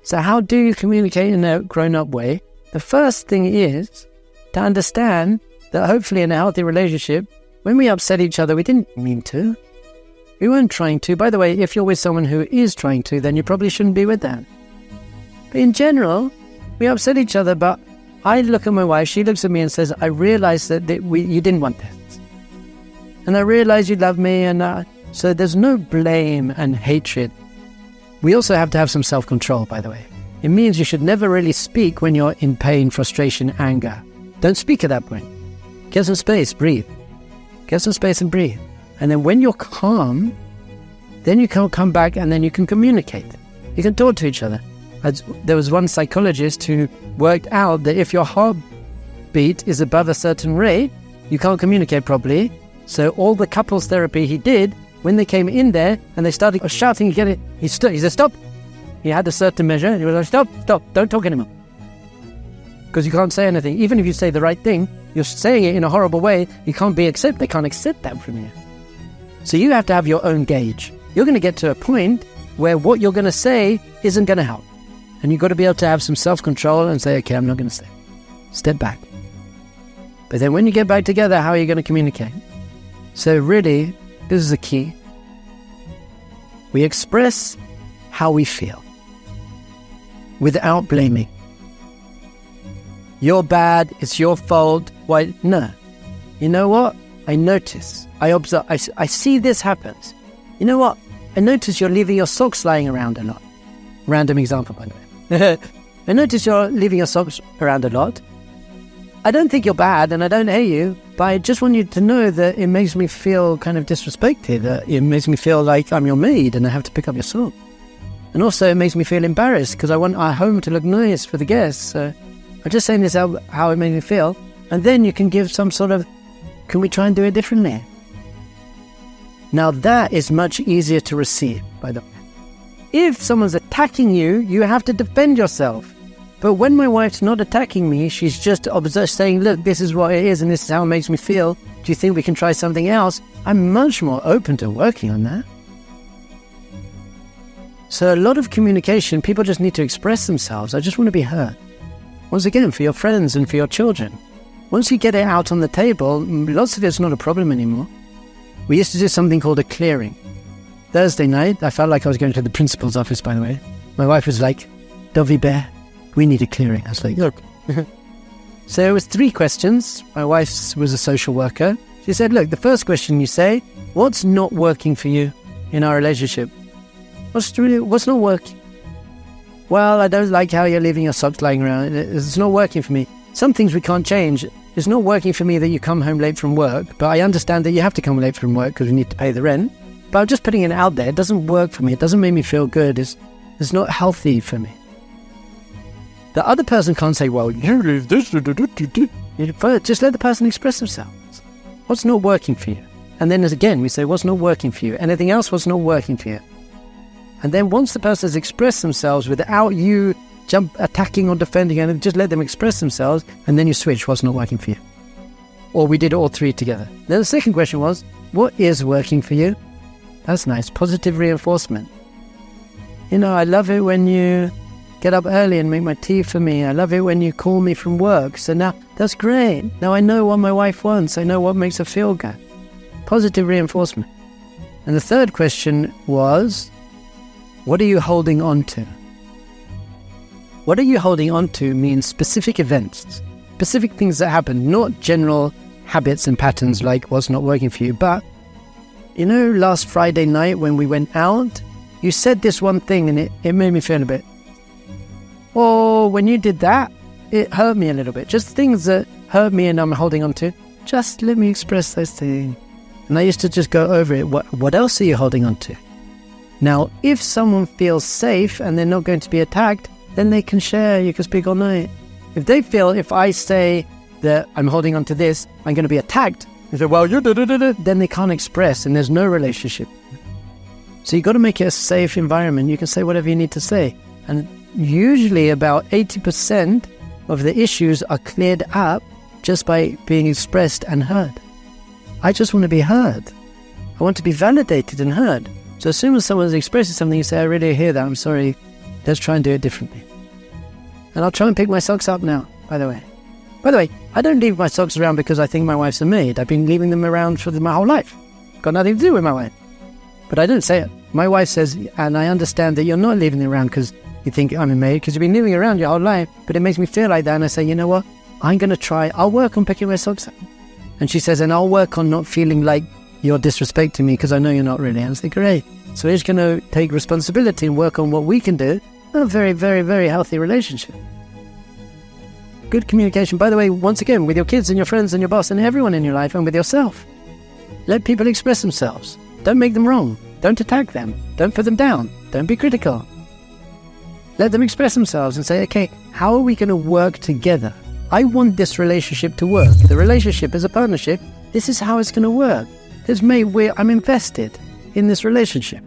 So how do you communicate in a grown-up way? The first thing is to understand that hopefully in a healthy relationship, when we upset each other, we didn't mean to. We weren't trying to. By the way, if you're with someone who is trying to, then you probably shouldn't be with them. But in general, we upset each other, but I look at my wife, she looks at me and says, I realize that you didn't want this. And I realize you love me, and so there's no blame and hatred. We also have to have some self-control, by the way. It means you should never really speak when you're in pain, frustration, anger. Don't speak at that point. Get some space, breathe. Get some space and breathe. And then when you're calm, then you can come back and then you can communicate. You can talk to each other. There was one psychologist who worked out that if your heartbeat is above a certain rate, you can't communicate properly. So all the couples therapy he did, when they came in there and they started shouting, he said, stop. He had a certain measure and he was like, stop, don't talk anymore. Because you can't say anything. Even if you say the right thing, you're saying it in a horrible way, they can't accept that from you. So you have to have your own gauge. You're going to get to a point where what you're going to say isn't going to help. And you've got to be able to have some self-control and say, okay, I'm not going to say. Step back. But then when you get back together, how are you going to communicate? So really, this is the key. We express how we feel without blaming. You're bad, it's your fault. Why? No. You know what? I notice. I observe. I see this happens. You know what? I notice you're leaving your socks lying around a lot. Random example, by the way. I notice you're leaving your socks around a lot. I don't think you're bad and I don't hate you, but I just want you to know that it makes me feel kind of disrespected. It makes me feel like I'm your maid and I have to pick up your sock. And also it makes me feel embarrassed because I want our home to look nice for the guests. So I'm just saying this out how it makes me feel. And then you can give some sort of, can we try and do it differently? Now that is much easier to receive, by the way. If someone's attacking you, you have to defend yourself. But when my wife's not attacking me, she's just saying, look, this is what it is and this is how it makes me feel. Do you think we can try something else? I'm much more open to working on that. So a lot of communication, people just need to express themselves. I just want to be heard. Once again, for your friends and for your children. Once you get it out on the table, lots of it's not a problem anymore. We used to do something called a clearing. Thursday night, I felt like I was going to the principal's office, by the way. My wife was like, Dov Ber, we need a clearing. I was like, look. So it was 3 questions. My wife was a social worker. She said, look, the first question you say, what's not working for you in our relationship? What's not working? Well, I don't like how you're leaving your socks lying around. It's not working for me. Some things we can't change. It's not working for me that you come home late from work, but I understand that you have to come late from work because we need to pay the rent. But I'm just putting it out there. It doesn't work for me. It doesn't make me feel good. It's not healthy for me. The other person can't say, well, you leave this. Just let the person express themselves. What's not working for you? And then again, we say, what's not working for you? Anything else, what's not working for you? And then once the person has expressed themselves without you attacking or defending, and just let them express themselves, and then you switch what's not working for you. Or we did all 3 together. Then the second question was, what is working for you? That's nice. Positive reinforcement. You know, I love it when you get up early and make my tea for me. I love it when you call me from work. So now, that's great. Now I know what my wife wants. I know what makes her feel good. Positive reinforcement. And the third question was, what are you holding on to? What are you holding on to means specific events, specific things that happen, not general habits and patterns like what's not working for you. But, you know, last Friday night when we went out, you said this one thing and it made me feel a bit, or when you did that, it hurt me a little bit. Just things that hurt me and I'm holding on to. Just let me express those things. And I used to just go over it. What else are you holding on to? Now, if someone feels safe and they're not going to be attacked, then they can share. You can speak all night. If they feel, if I say that I'm holding on to this, I'm going to be attacked, they say, well, you then they can't express and there's no relationship. So you've got to make it a safe environment. You can say whatever you need to say. And usually about 80% of the issues are cleared up just by being expressed and heard. I just want to be heard. I want to be validated and heard. So as soon as someone's expressing something, you say, I really hear that, I'm sorry. Let's try and do it differently. And I'll try and pick my socks up now, by the way. By the way, I don't leave my socks around because I think my wife's a maid. I've been leaving them around for my whole life. Got nothing to do with my wife. But I don't say it. My wife says, and I understand that you're not leaving them around because you think I'm a maid, because you've been leaving around your whole life, but it makes me feel like that. And I say, you know what? I'm going to try. I'll work on picking my socks up. And she says, and I'll work on not feeling like you're disrespecting me because I know you're not really. And I say, great. So we're just going to take responsibility and work on what we can do. A very, very, very healthy relationship. Good communication, by the way, once again, with your kids and your friends and your boss and everyone in your life and with yourself. Let people express themselves. Don't make them wrong. Don't attack them. Don't put them down. Don't be critical. Let them express themselves and say, okay, how are we going to work together? I want this relationship to work. The relationship is a partnership. This is how it's going to work. I'm invested in this relationship.